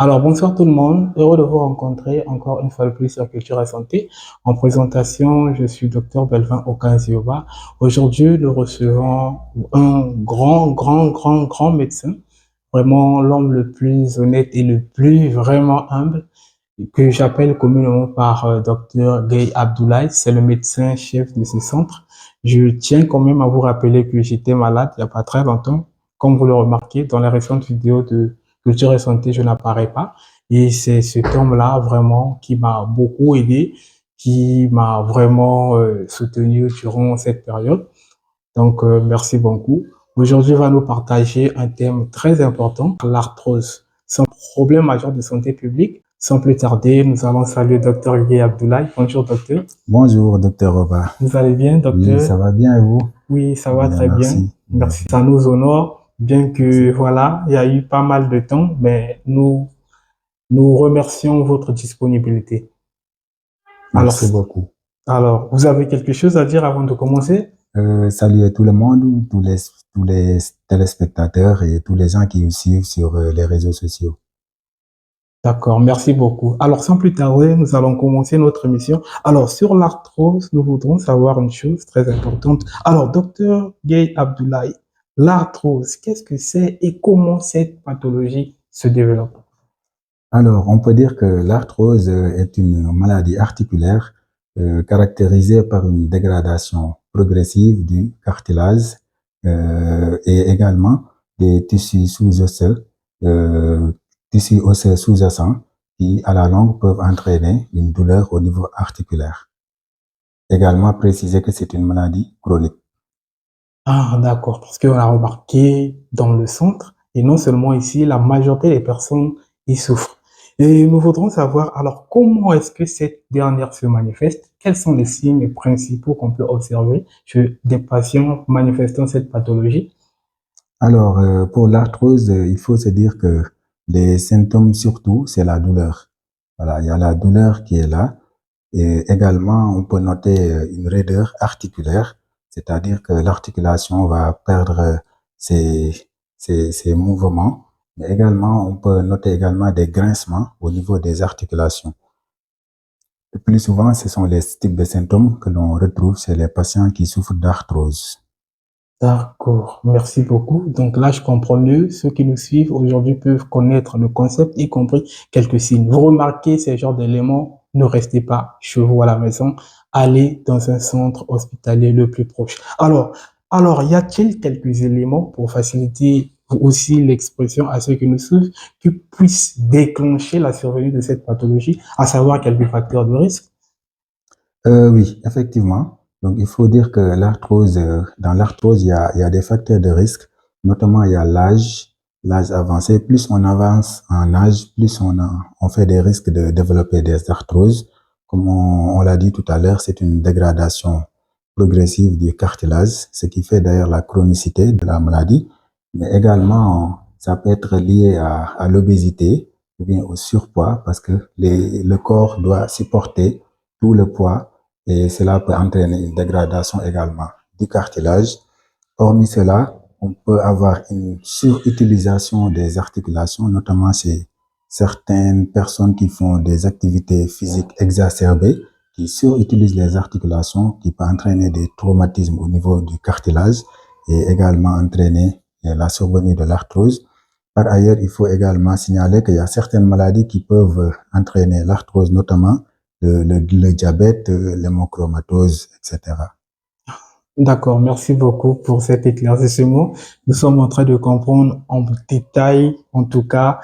Alors, bonsoir tout le monde. Heureux de vous rencontrer encore une fois de plus sur Culture et Santé. En présentation, je suis Dr Belvin Okanzioba. Aujourd'hui, nous recevons un grand médecin, vraiment l'homme le plus honnête et le plus vraiment humble, que j'appelle communément par Dr Gay Abdoulaye. C'est le médecin chef de ce centre. Je tiens quand même à vous rappeler que j'étais malade il n'y a pas très longtemps. Comme vous le remarquez, dans les récentes vidéos de Culture et Santé, je n'apparais pas. Et c'est cet homme-là vraiment qui m'a beaucoup aidé, qui m'a vraiment soutenu durant cette période. Donc, merci beaucoup. Aujourd'hui, on va nous partager un thème très important, l'arthrose. C'est un problème majeur de santé publique. Sans plus tarder, nous allons saluer Dr Guy Abdoulaye. Bonjour, docteur. Bonjour, docteur Roba. Vous allez bien, Oui, docteur? ça va bien et vous? Oui, ça va Bien, très bien. merci. Merci. Ça nous honore, bien que, Merci, voilà, il y a eu pas mal de temps, mais nous remercions votre disponibilité. Alors, merci beaucoup. alors, vous avez quelque chose à dire avant de commencer? Salut à tout le monde, tous les téléspectateurs et tous les gens qui nous suivent sur les réseaux sociaux. D'accord, merci beaucoup. Alors, sans plus tarder, nous allons commencer notre émission. Alors, sur l'arthrose, nous voudrons savoir une chose très importante. Alors, docteur Gay Abdoulaye, l'arthrose, qu'est-ce que c'est et comment cette pathologie se développe? Alors, on peut dire que l'arthrose est une maladie articulaire caractérisée par une dégradation progressive du cartilage et également des tissus sous-osseux, euh, tissus osseux sous-jacents qui, à la longue, peuvent entraîner une douleur au niveau articulaire. Également préciser que c'est une maladie chronique. Ah, d'accord, parce qu'on a remarqué dans le centre, et non seulement ici, la majorité des personnes y souffrent. Et nous voudrons savoir, alors, comment est-ce que cette dernière se manifeste? Quels sont les signes principaux qu'on peut observer chez des patients manifestant cette pathologie? Alors, pour l'arthrose, il faut se dire que les symptômes surtout, c'est la douleur. Voilà, il y a la douleur qui est là. Et également, on peut noter une raideur articulaire, c'est-à-dire que l'articulation va perdre ses mouvements. Mais également, on peut noter également des grincements au niveau des articulations. Le plus souvent, ce sont les types de symptômes que l'on retrouve chez les patients qui souffrent d'arthrose. D'accord, merci beaucoup. Donc là, je comprends mieux. Ceux qui nous suivent aujourd'hui peuvent connaître le concept, y compris quelques signes. Vous remarquez ces genres d'éléments, ne restez pas chez vous à la maison, allez dans un centre hospitalier le plus proche. Alors, y a-t-il quelques éléments pour faciliter aussi l'expression à ceux qui nous suivent, qui puissent déclencher la survenue de cette pathologie, à savoir quelques facteurs de risque? Oui, effectivement. Donc, il faut dire que l'arthrose, dans l'arthrose, il y a des facteurs de risque, notamment il y a l'âge avancé. Plus on avance en âge, plus on fait des risques de développer des arthroses. Comme on l'a dit tout à l'heure, c'est une dégradation progressive du cartilage, ce qui fait d'ailleurs la chronicité de la maladie. Mais également, ça peut être lié à l'obésité ou bien au surpoids parce que le corps doit supporter tout le poids et cela peut entraîner une dégradation également du cartilage. Hormis cela, on peut avoir une surutilisation des articulations, notamment chez certaines personnes qui font des activités physiques exacerbées, qui surutilisent les articulations, qui peut entraîner des traumatismes au niveau du cartilage et également entraîner la survenue de l'arthrose. Par ailleurs, il faut également signaler qu'il y a certaines maladies qui peuvent entraîner l'arthrose, notamment le diabète, l'hémochromatose, etc. D'accord, merci beaucoup pour cet éclaircissement. Nous sommes en train de comprendre en détail, en tout cas,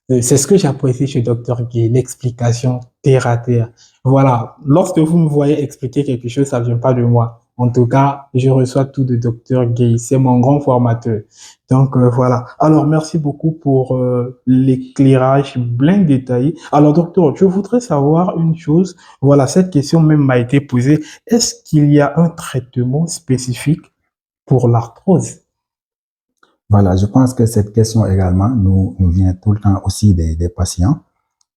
c'est ce que j'apprécie chez Dr Guy, l'explication terre à terre. Voilà, lorsque vous me voyez expliquer quelque chose, ça vient pas de moi. En tout cas, je reçois tout de Dr Guy, c'est mon grand formateur. Donc voilà. Alors merci beaucoup pour l'éclairage bien détaillé. Alors docteur, je voudrais savoir une chose. Voilà, cette question même m'a été posée. Est-ce qu'il y a un traitement spécifique pour l'arthrose? Voilà, je pense que cette question également nous vient tout le temps aussi des patients,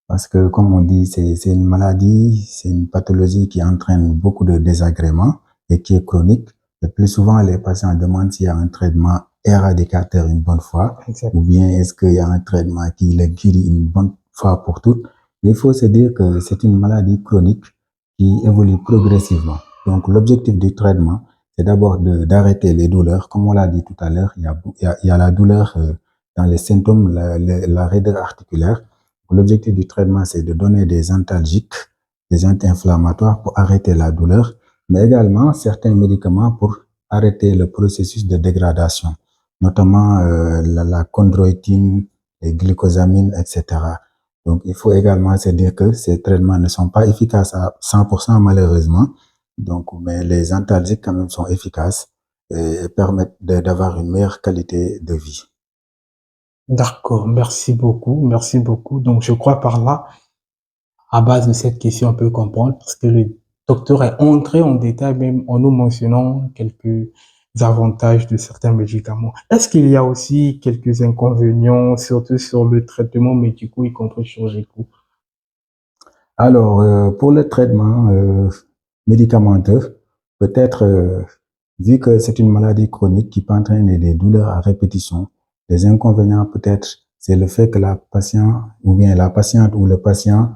parce que comme on dit, c'est une maladie, c'est une pathologie qui entraîne beaucoup de désagréments et qui est chronique. Le plus souvent, les patients demandent s'il y a un traitement éradicateur une bonne fois, Exact. ou bien est-ce qu'il y a un traitement qui les guérit une bonne fois pour toutes. Mais il faut se dire que c'est une maladie chronique qui évolue progressivement. Donc, l'objectif du traitement, c'est d'abord d'arrêter les douleurs. Comme on l'a dit tout à l'heure, il y a la douleur dans les symptômes, la raideur articulaire. L'objectif du traitement, c'est de donner des antalgiques, des anti-inflammatoires pour arrêter la douleur, mais également certains médicaments pour arrêter le processus de dégradation, notamment la chondroïtine, les glucosamines, etc. Donc, il faut également se dire que ces traitements ne sont pas efficaces à 100% malheureusement. Donc, mais les antalgiques quand même sont efficaces et permettent d'avoir une meilleure qualité de vie. D'accord, merci beaucoup, merci beaucoup. Donc, je crois par là, à base de cette question, on peut comprendre parce que le docteur est entré en détail même en nous mentionnant quelques avantages de certains médicaments. Est-ce qu'il y a aussi quelques inconvénients, surtout sur le traitement médical, y compris chirurgical? Alors, pour le traitement médicamenteux, peut-être, vu que c'est une maladie chronique qui peut entraîner des douleurs à répétition, les inconvénients peut-être, c'est le fait que la patiente ou bien la patiente ou le patient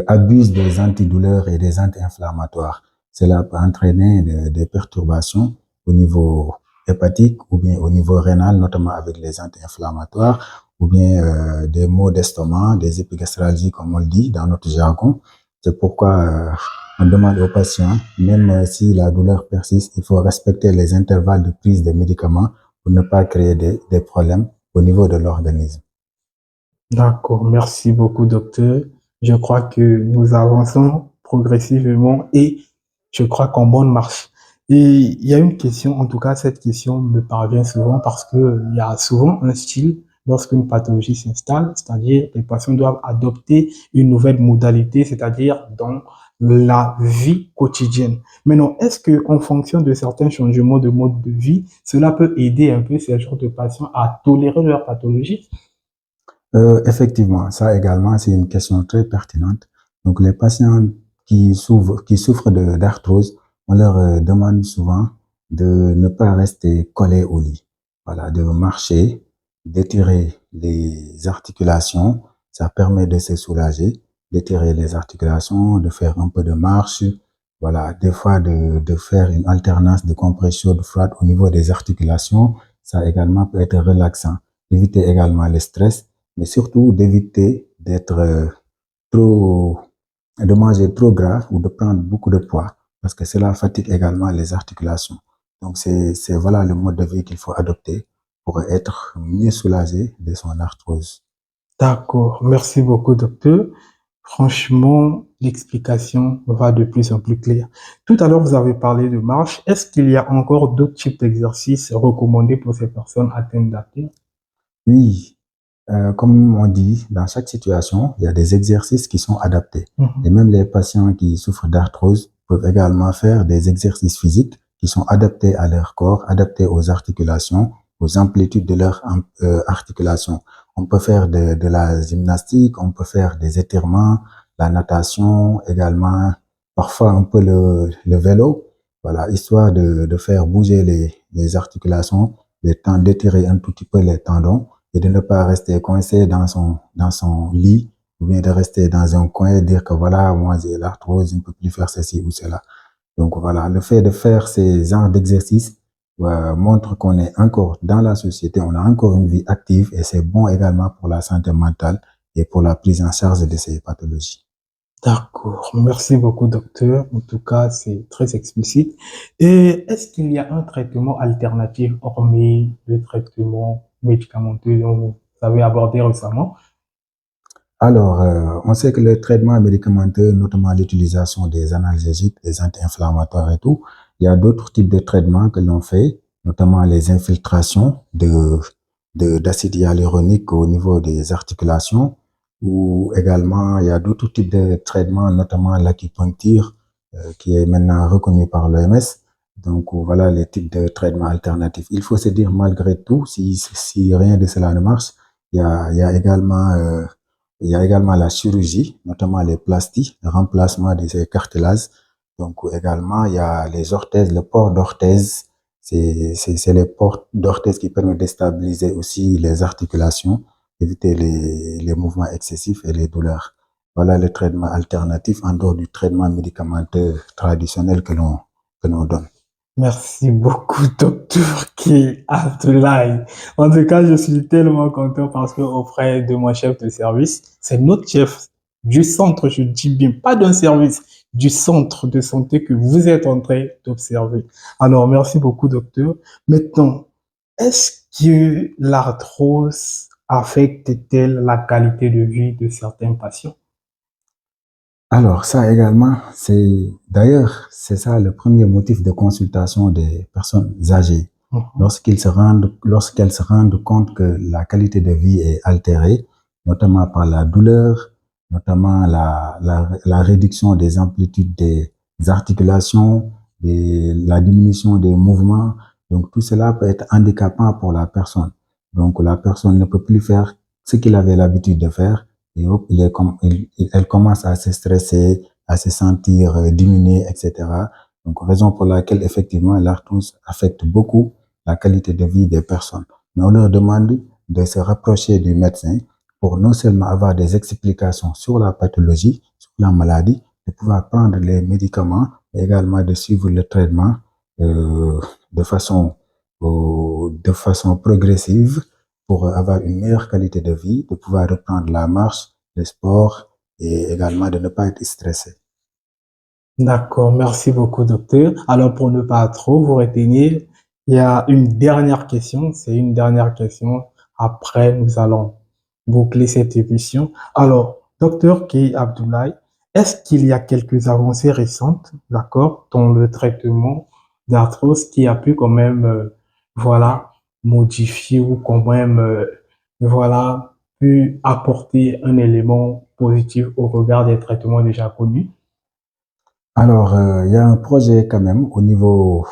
abuse des antidouleurs et des anti-inflammatoires. Cela peut entraîner des perturbations au niveau hépatique ou bien au niveau rénal, notamment avec les anti-inflammatoires, ou bien des maux d'estomac, des épigastralgies, comme on le dit dans notre jargon. C'est pourquoi on demande aux patients, même si la douleur persiste, il faut respecter les intervalles de prise des médicaments pour ne pas créer des problèmes au niveau de l'organisme. D'accord, merci beaucoup, docteur. Je crois que nous avançons progressivement et je crois qu'en bonne marche. Et il y a une question, en tout cas, cette question me parvient souvent parce que il y a souvent un style lorsqu'une pathologie s'installe, c'est-à-dire les patients doivent adopter une nouvelle modalité, c'est-à-dire dans la vie quotidienne. Maintenant, est-ce que, en fonction de certains changements de mode de vie, cela peut aider un peu ces genres de patients à tolérer leur pathologie? Effectivement, ça également, c'est une question très pertinente. Donc, les patients qui souffrent d'arthrose, on leur demande souvent de ne pas rester collés au lit. Voilà, de marcher, d'étirer les articulations. Ça permet de se soulager, d'étirer les articulations, de faire un peu de marche. Voilà, des fois de faire une alternance de compression chaude froide au niveau des articulations. Ça également peut être relaxant. Éviter également le stress, mais surtout d'éviter d'être trop, de manger trop gras ou de prendre beaucoup de poids, parce que cela fatigue également les articulations. Donc, c'est voilà le mode de vie qu'il faut adopter pour être mieux soulagé de son arthrose. D'accord, merci beaucoup, docteur. Franchement, l'explication va de plus en plus claire. Tout à l'heure, vous avez parlé de marche. Est-ce qu'il y a encore d'autres types d'exercices recommandés pour ces personnes atteintes d'apnée? Oui, comme on dit, dans chaque situation, il y a des exercices qui sont adaptés. Et Mhm. même les patients qui souffrent d'arthrose peuvent également faire des exercices physiques qui sont adaptés à leur corps, adaptés aux articulations, aux amplitudes de leurs articulations. On peut faire de la gymnastique, on peut faire des étirements, la natation également, parfois un peu le vélo, voilà, histoire de faire bouger les articulations, d'étirer un tout petit peu les tendons et de ne pas rester coincé dans son lit ou bien de rester dans un coin et dire que voilà, moi j'ai l'arthrose, je ne peux plus faire ceci ou cela. Donc voilà, le fait de faire ces genres d'exercices montre qu'on est encore dans la société, on a encore une vie active et c'est bon également pour la santé mentale et pour la prise en charge de ces pathologies. D'accord, merci beaucoup, docteur. En tout cas, c'est très explicite. Et est-ce qu'il y a un traitement alternatif hormis le traitement médicamenteux dont vous avez abordé récemment? Alors, on sait que le traitement médicamenteux, notamment l'utilisation des analgésiques, des anti-inflammatoires et tout, il y a d'autres types de traitements que l'on fait, notamment les infiltrations d'acide hyaluronique au niveau des articulations, ou également il y a d'autres types de traitements, notamment l'acupuncture, qui est maintenant reconnue par l'OMS. Donc voilà les types de traitements alternatifs. Il faut se dire malgré tout, si rien de cela ne marche, il y a également il y a également la chirurgie, notamment les plasties, le remplacement de ces cartilages. Donc également, il y a les orthèses, le port d'orthèse. C'est les ports d'orthèse qui permettent de stabiliser aussi les articulations. éviter les mouvements excessifs et les douleurs. Voilà le traitement alternatif en dehors du traitement médicamenteux traditionnel que l'on donne. Merci beaucoup, docteur K. Abdoulaye. En tout cas, je suis tellement content parce que auprès de mon chef de service, c'est notre chef du centre, je dis bien, pas d'un service, du centre de santé que vous êtes en train d'observer. Alors, merci beaucoup, docteur. Maintenant, est-ce que l'arthrose affecte-t-elle la qualité de vie de certains patients? Alors, ça également, c'est ça le premier motif de consultation des personnes âgées. Mhm. Lorsqu'elles se rendent compte que la qualité de vie est altérée, notamment par la douleur, notamment la réduction des amplitudes des articulations, la diminution des mouvements. Donc, tout cela peut être handicapant pour la personne. Donc, la personne ne peut plus faire ce qu'il avait l'habitude de faire et hop, elle commence à se stresser, à se sentir diminuée, etc. Donc, raison pour laquelle, effectivement, l'arthrose affecte beaucoup la qualité de vie des personnes. Mais on leur demande de se rapprocher du médecin pour non seulement avoir des explications sur la pathologie, sur la maladie, de pouvoir prendre les médicaments, mais également de suivre le traitement euh, de de façon progressive pour avoir une meilleure qualité de vie, de pouvoir reprendre la marche, le sport et également de ne pas être stressé. D'accord, merci beaucoup, docteur. Alors, pour ne pas trop vous retenir, il y a une dernière question. C'est une dernière question. Après, nous allons boucler cette émission. Alors, docteur Kei Abdoulaye, est-ce qu'il y a quelques avancées récentes, d'accord, dans le traitement d'arthrose qui a pu quand même, voilà, modifier ou quand même, voilà, pu apporter un élément positif au regard des traitements déjà connus? Alors, il y a un projet quand même au niveau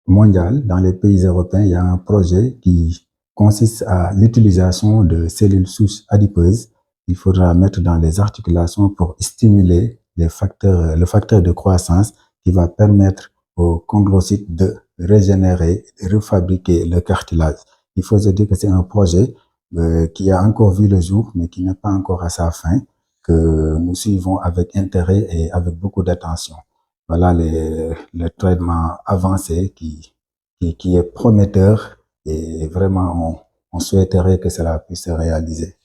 mondial, dans les pays européens, il y a un projet qui consiste à l'utilisation de cellules souches adipeuses. Il faudra mettre dans les articulations pour stimuler le facteur de croissance qui va permettre aux chondrocytes de régénérer, de refabriquer le cartilage. Il faut se dire que c'est un projet qui a encore vu le jour, mais qui n'est pas encore à sa fin, que nous suivons avec intérêt et avec beaucoup d'attention. Voilà le traitement avancé qui est prometteur et vraiment on souhaiterait que cela puisse se réaliser.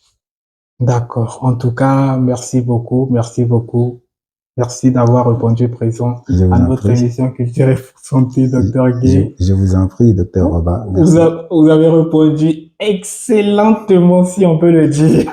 D'accord. En tout cas, merci beaucoup. Merci beaucoup. Merci d'avoir répondu présent Je à vous en notre prie. émission Culture et Santé, Docteur Je, Gay. je vous en prie, docteur Roba. Vous, Merci. vous avez répondu excellemment, si on peut le dire.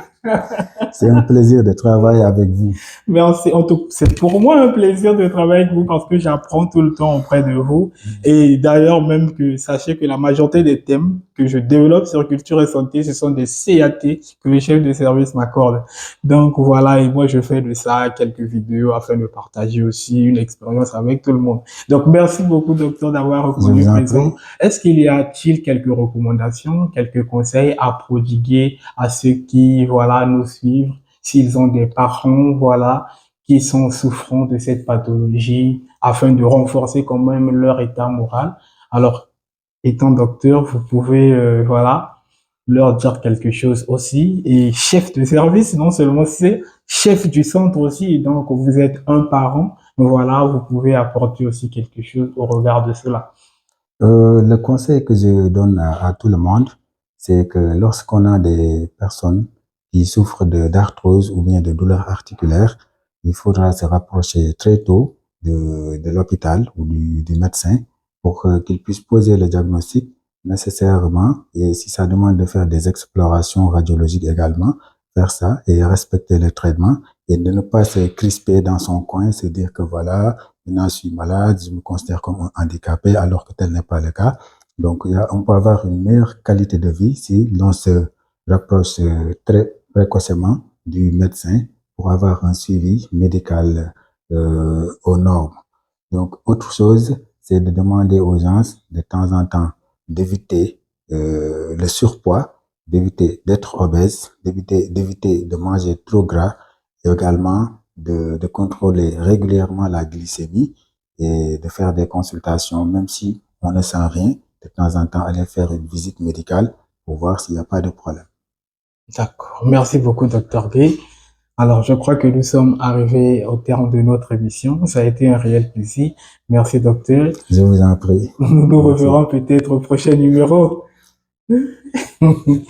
C'est un plaisir de travailler avec vous. Merci. En tout, c'est pour moi un plaisir de travailler avec vous parce que j'apprends tout le temps auprès de vous. Et d'ailleurs, même que sachez que la majorité des thèmes que je développe sur culture et santé, ce sont des CAT que le chef de service m'accorde. Donc voilà, et moi je fais de ça quelques vidéos afin de partager aussi une expérience avec tout le monde. Donc merci beaucoup, docteur, d'avoir Je répondu vous en présent. prie. Est-ce qu'il y a-t-il quelques recommandations, quelques conseils à prodiguer à ceux qui, voilà, nous suivent? S'ils ont des parents, voilà, qui sont souffrants de cette pathologie, afin de renforcer quand même leur état moral. Alors, étant docteur, vous pouvez, voilà, leur dire quelque chose aussi. Et chef de service, non seulement c'est chef du centre aussi, et donc vous êtes un parent, voilà, vous pouvez apporter aussi quelque chose au regard de cela. Le conseil que je donne à tout le monde, c'est que lorsqu'on a des personnes qui souffrent d'arthrose ou bien de douleurs articulaires, il faudra se rapprocher très tôt de l'hôpital ou du médecin pour qu'il puisse poser le diagnostic nécessairement et si ça demande de faire des explorations radiologiques également, faire ça et respecter le traitement et de ne pas se crisper dans son coin, se dire que voilà, maintenant je suis malade, je me considère comme un handicapé alors que tel n'est pas le cas. Donc, on peut avoir une meilleure qualité de vie si l'on se rapproche très précocement du médecin pour avoir un suivi médical aux normes. Donc, autre chose, c'est de demander aux gens de temps en temps d'éviter le surpoids, d'éviter d'être obèse, d'éviter de manger trop gras et également de contrôler régulièrement la glycémie et de faire des consultations, même si on ne sent rien, de temps en temps aller faire une visite médicale pour voir s'il n'y a pas de problème. D'accord. Merci beaucoup, docteur Gay. Alors, je crois que nous sommes arrivés au terme de notre émission. Ça a été un réel plaisir. Merci, docteur. Je vous en prie. Nous nous Merci. reverrons peut-être au prochain numéro.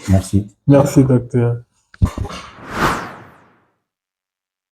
Merci. Merci, docteur.